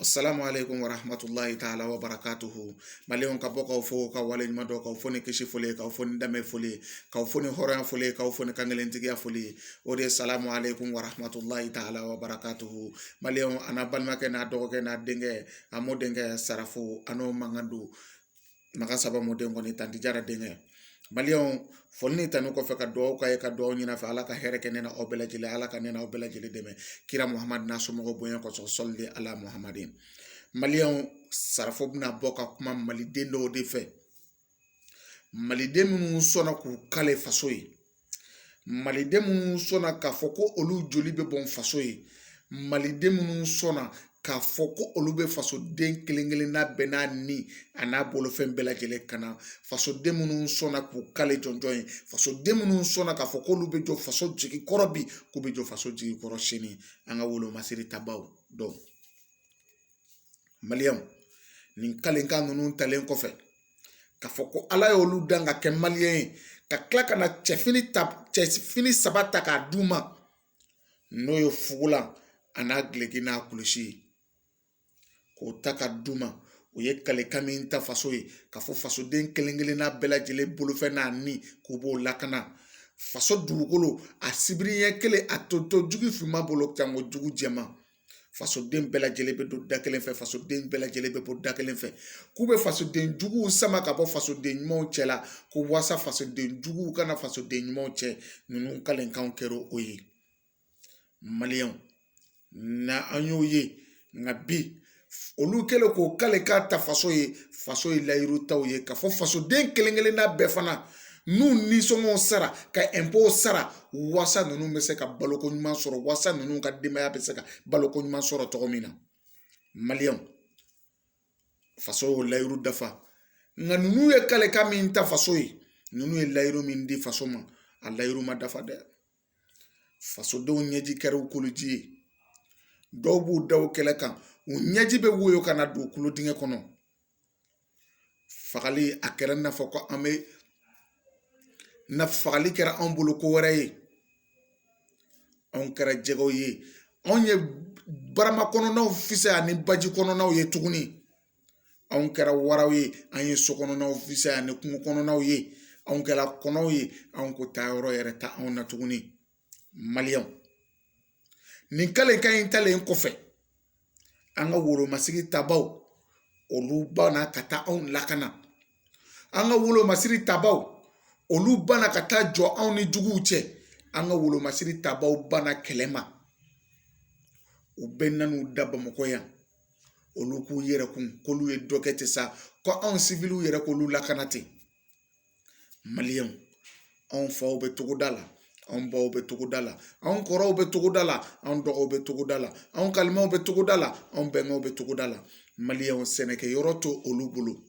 Assalamu alaikum wa rahmatullahi ta'ala wa barakatuhu. Malion ka boka fo ka wale nyumado ka fo ni kishi fole ka fo ni dame fole ka fo ni horan fole ka fo ni kangelentigi fole. Ode assalamu alaikum wa rahmatullahi ta'ala wa barakatuhu. Malion ana balma ke na dogo na denge amo denge sarafu ano mangandu maka saba mo dengo ni tandijara denge. Malion folni tanu ko fe ka do nyina fa ala ka here ke nena obela jile ala ka nena obela jile deme kira Muhammad nasu mo boyen ko so solli ala Muhammadin. Malion sarafo bina boka kuma maliden do de fe maliden mun sona ku kale faso yi maliden mun sona ka foko olu joli be bon faso yi maliden mun sona ka foko olu be faso den kelengelen na bena ni ana bolo fen bela jele kana faso den munun sona ku kale jonjon faso den munun sona ka foko olu be jo faso jigi korobi ku be jo faso jigi koro sheni anga wolo masiri tabaw do Maliam nin kale kan nunun talen ko fe ka foko ala olu danga ke malien ka klaka na chefini sabata ka duma no yo fugula ana glegina kulushi ko taka duma o ye kale kamin ta faso ye ka fo faso den kelengele na bela jele bolo fe na ni ko bo lakana faso dugukolo a sibriye kele a toto jugu fima bolo tango jugu jema faso den bela jele be do dakelen fe faso den bela jele be bo dakelen fe ku be faso den jugu sama ka bo faso den mo chela ko wasa faso den jugu kana faso den mo che nunu kalen kan kero oyi Malian na anyoye ngabi olu kele ko kale ka ta faso ye lairu taw ye ka fo faso den kelengele na befana nu ni songo sara ka empo sara wasa nunu be se ka baloko nyuma soro wasa nunu ka demaya be se ka baloko nyuma soro togomina Malian faso lairu dafa nga nunu ye kale ka min ta faso ye nunu ye lairu min di faso ma a lairu ma dafa de faso do nyeji keru kuluji dobu daw kele kan unyaji be woyo kana do kulo dinge kono fagali akera na foko ame na fagali kera ambulo ko waraye on kera jego ye on ye barama kono na ofisa ani baji kono na ye tuguni on kera warawe an ye sokono na ofisa ani kungo kono na ye on kera kono ye on ko tayoro yere ta on na tuguni Malian nin kale kan intalen ko fe anga wolo masigi tabaw olu bana kata on lakana anga wolo masiri tabaw olu bana kata jo on ni jugu che anga wolo masiri tabaw bana kelema u benanu daba mokoya olu ku yere kun kolu e dokete sa ko on civilu yere ko lu lakanate Malian on faw be togodala on baw be togodala on koro be togodala on dogo be togodala on kalmo be togodala on bengo be togodala Malian seneke yoroto olubulu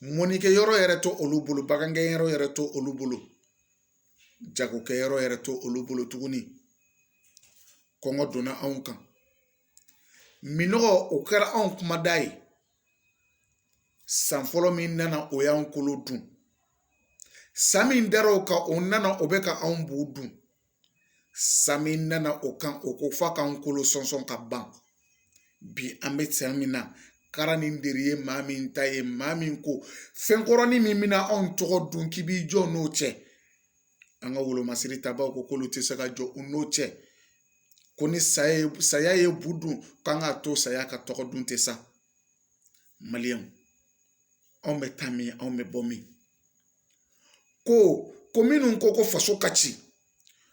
monike yoro yereto olubulu bagange yoro yereto olubulu jago ke yoro yereto olubulu tuguni kongo dona on kan minogo okara on kuma dai sanfolo min nana oya on kolo dun Samin daro ka onana obeka an budu Samin nana okan okofa ka kolo sonson ka ban bi ambe termina karani ndiriye mamin taye mamin ko fenkoroni mimina on togo dun kibi jo no che anga wolo masiri taba ko kolo te saka jo no che koni saya ye budu kanga to saya ka togo dun te sa Malian on me tami on me bomi ko minun ko faso kachi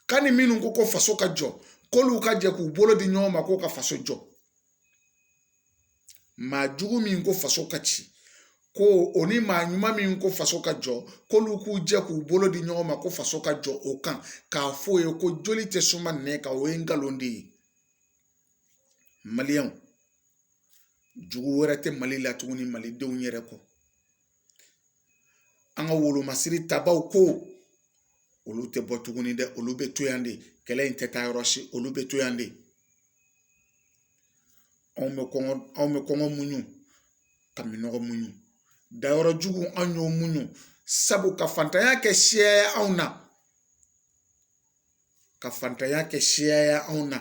kani minun ko faso ka jo kolu ka je ku bolo di nyoma ko ka faso jo ma jugu min ko faso kachi ko oni ma nyuma min ko faso ka jo kolu ku je ku bolo di nyoma ko faso ka jo o kan ka fo e ko joli te suma ne ka o engalondi Malian jugu werete Mali la tuguni Mali de unyere ko anga wolo masiri tabaw ko olu te botuguni de olu be toyande kele inteta yoroshi olu be toyande on me kongo munyu kaminogo munyu dayoro jugu anyo munyu sabu ka fantanya ke shia auna ka fantanya ke shia auna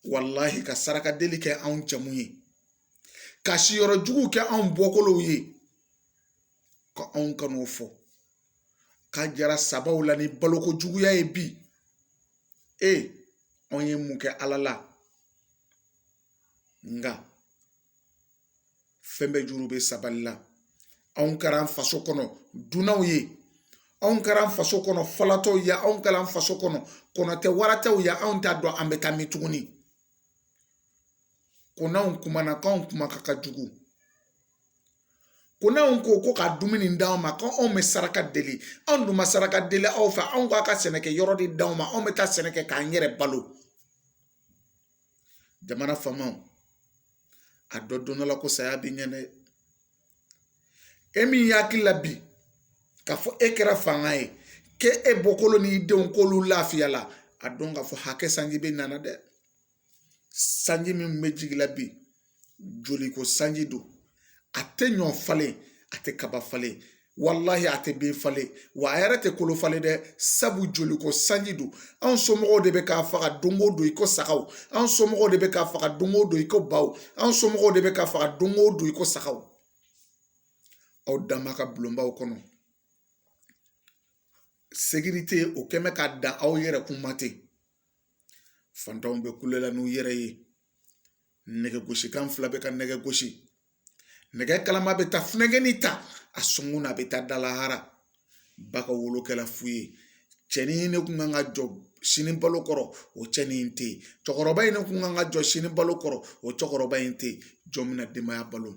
wallahi ka saraka deli kɛ anw jamu ye ka siyɔrɔ jugu kɛ anw bɔkolow ye ka anw kan'o fɔ ka jara sabaw la ni baloko juguya ye bi anw ye mun kɛ ala la nga fɛn bɛɛ juru bɛ sabali la anw kɛra an faso kɔnɔ dunanw ye anw kɛra an faso kɔnɔ falatɔw ye anw kɛra an faso kɔnɔ kɔnɔtɛ waratɛw ye anw t'a dɔn an bɛ taa min tuguni ko n'anw kumana k'anw kuma ka jugu ko n'anw ko ka dumuni d'anw ma k'anw bɛ saraka deli anw dun ma saraka deli aw fɛ anw k'a ka sɛnɛkɛ yɔrɔ de d'anw ma anw bɛ taa sɛnɛ kɛ k'an yɛrɛ balo jamana faamaw a dɔ don dɔ la ko saya bɛ ɲɛ dɛ e min hakili la bi k'a fɔ e kɛra fanga ye k'e bɔkolo n'i denw k'olu lafiya la a dɔn k'a fɔ hakɛ sanji bɛ nana dɛ sanji min bɛ jigi la bi joli ko sanji don a tɛ ɲɔ falen a tɛ kaba falen wallahi a tɛ bin falen wa a yɛrɛ tɛ kolo falen dɛ sabu joli ko sanji don anw somɔgɔw de bɛ k'a faga don o don i ko sagaw anw somɔgɔw de bɛ k'a faga don o don i ko baw anw somɔgɔw de bɛ k'a faga don o don i ko sagaw aw dama ka bulonbaw kɔnɔ sécurité o kɛn bɛ ka dan aw yɛrɛ kun ma ten fantanw bɛ kulela n'u yɛrɛ ye nɛgɛ gosikan fila bɛ ka nɛgɛ gosi nɛgɛ kalama bɛ taa funɛgɛni ta a sɔngɔ na a bɛ taa dalahara ba ka wolokɛla fu ye cɛnin ne kun kan ka jɔ sini balo kɔrɔ o cɛnin tɛ yen cɛkɔrɔba in ne kun kan ka jɔ sini balo kɔrɔ o cɛkɔrɔba in tɛ yen jɔn bɛna denbaya balo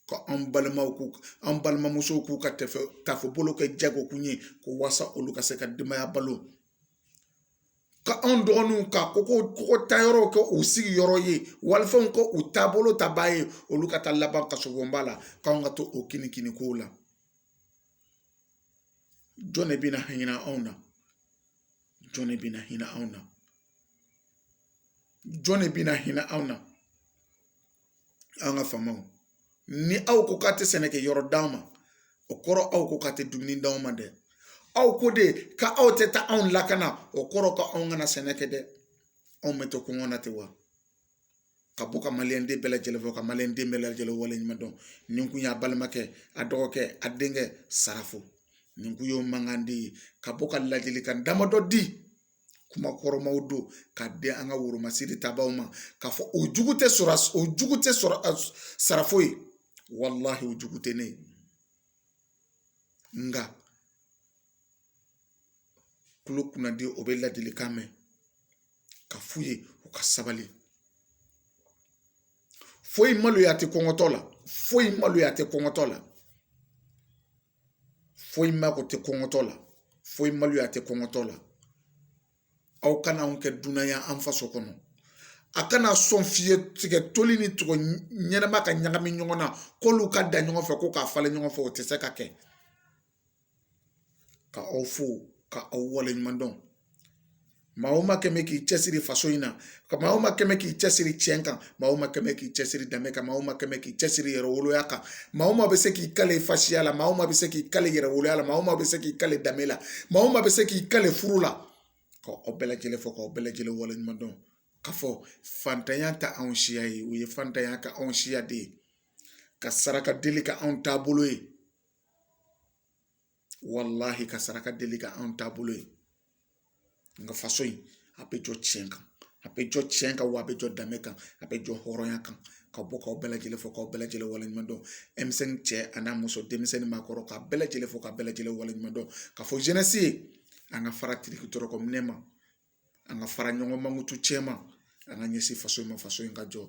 ka an balimamusow k'u ka tafebolo kɛ jago kun ye ko wasa olu ka se ka denbaya balo ka anw dɔgɔninw ka koko tayɔrɔw kɛ u sigi yɔrɔ ye walifɛnw kɛ u taabolo ta baa ye olu ka taa laban kasobonba la k'anw ka to o kinikini kow la jɔn de bɛna hinɛ anw na jɔn de bɛna hinɛ anw na jɔn de bɛna hinɛ anw na an ka faamaw ni aw ko k'a tɛ sɛnɛkɛ yɔrɔ d'anw ma o kɔrɔ aw ko k'a tɛ dumuni d'anw ma dɛ aw ko de ka aw tɛ taa anw lakana o kɔrɔ ka anw kana sɛnɛ kɛ dɛ anw bɛ to kɔngɔ na ten wa ka bɔ ka maliyɛnden bɛɛ lajɛlen fɔ ka maliyɛnden bɛɛ lajɛlen waleɲuman dɔn nin kun y'a balimakɛ a dɔgɔkɛ a denkɛ sarafo nin kun y'o manganden ye ka bɔ ka ladilikan damadɔ di kuma kɔrɔmaw don ka di an ka woromasiri tabaw ma k'a fɔ o jugu tɛ sɔrɔ sarafo ye wallahi o jugu tɛ ne ye nga kulo kunnadi o bɛ ladilikan mɛn ka f'u ye u ka sabali foyi maloya tɛ kɔngɔtɔ la foyi maloya tɛ kɔngɔtɔ la foyi mako tɛ kɔngɔtɔ la foyi maloya tɛ kɔngɔtɔ la aw kana anw kɛ dunanya an faso kɔnɔ a kana sɔn fiye tigɛ toli ni tɔgɔ ɲɛnama ka ɲagami ɲɔgɔn na k'olu ka da ɲɔgɔn fɛ ko k'a falen ɲɔgɔn fɛ o tɛ se ka kɛ ka aw fo ka aw waleɲuman dɔn maa o maa kɛ mɛ k'i cɛsiri faso in na maa o maa kɛ mɛ k'i cɛsiri tiɲɛ kan maa o maa kɛ mɛ k'i cɛsiri danbe kan maa o maa kɛ mɛ k'i cɛsiri yɛrɛwoloya kan maa o maa bɛ se k'i kale fasiya la maa o maa bɛ se k'i kale yɛrɛwoloya la maa o maa bɛ se k'i kale danbe la maa o maa bɛ se k'i kale furu la k'aw bɛɛ lajɛlen fɔ k'aw bɛɛ lajɛlen waleɲuman dɔn ka fɔ fantanya tɛ anw siya ye o ye fantanya ka anw siya de ye ka saraka deli ka anw taabolo ye wallahi ka saraka deli ka anw taabolo ye nka faso in a bɛ jɔ tiɲɛ kan a bɛ jɔ tiɲɛ kan wa a bɛ jɔ danbe kan a bɛ jɔ hɔrɔnya kan ka bɔ k'aw bɛɛ lajɛlen fɔ k'aw bɛɛ lajɛlen waleɲuman dɔn denmisɛnnin cɛ a n'a muso denmisɛnnin maakɔrɔ k'a bɛɛ lajɛlen fɔ k'a bɛɛ lajɛlen waleɲuman dɔn ka fɔ jeunesse ye an ka fara tiriki-tɔrɔkɔ minɛ ma an ka fara ɲɔgɔn mankutu cɛ ma an ka ɲɛsin faso in ma faso in ka jɔ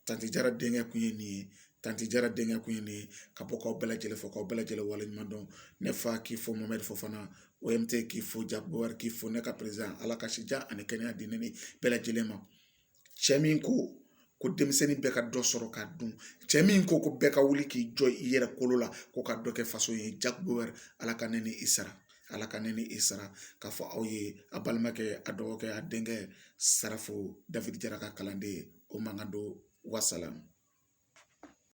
tanti jara denkɛ kun ye nin ye tanti jara denkɛ kun ye nin ye ka bɔ k'aw bɛɛ lajɛlen fɔ k'aw bɛɛ lajɛlen waleɲuman dɔn ne fa k'i fɔ Mohamed Fofana OMT k'i fɔ Jack Bauer k'i fɔ ne ka président ala ka sija ani kɛnɛya di ne ni bɛɛ lajɛlen ma cɛ min ko denmisɛnnin bɛɛ ka dɔ sɔrɔ k'a dun cɛ min ko bɛɛ ka wuli k'i jɔ i yɛrɛ kolo la ko ka dɔ kɛ faso ye Jack Bauer ala ka ne ni i sara ala ka ne ni i sara k'a fɔ aw ye a balimakɛ a dɔgɔkɛ a denkɛ Sarafo David Jara ka kalanden o mankan don wasalam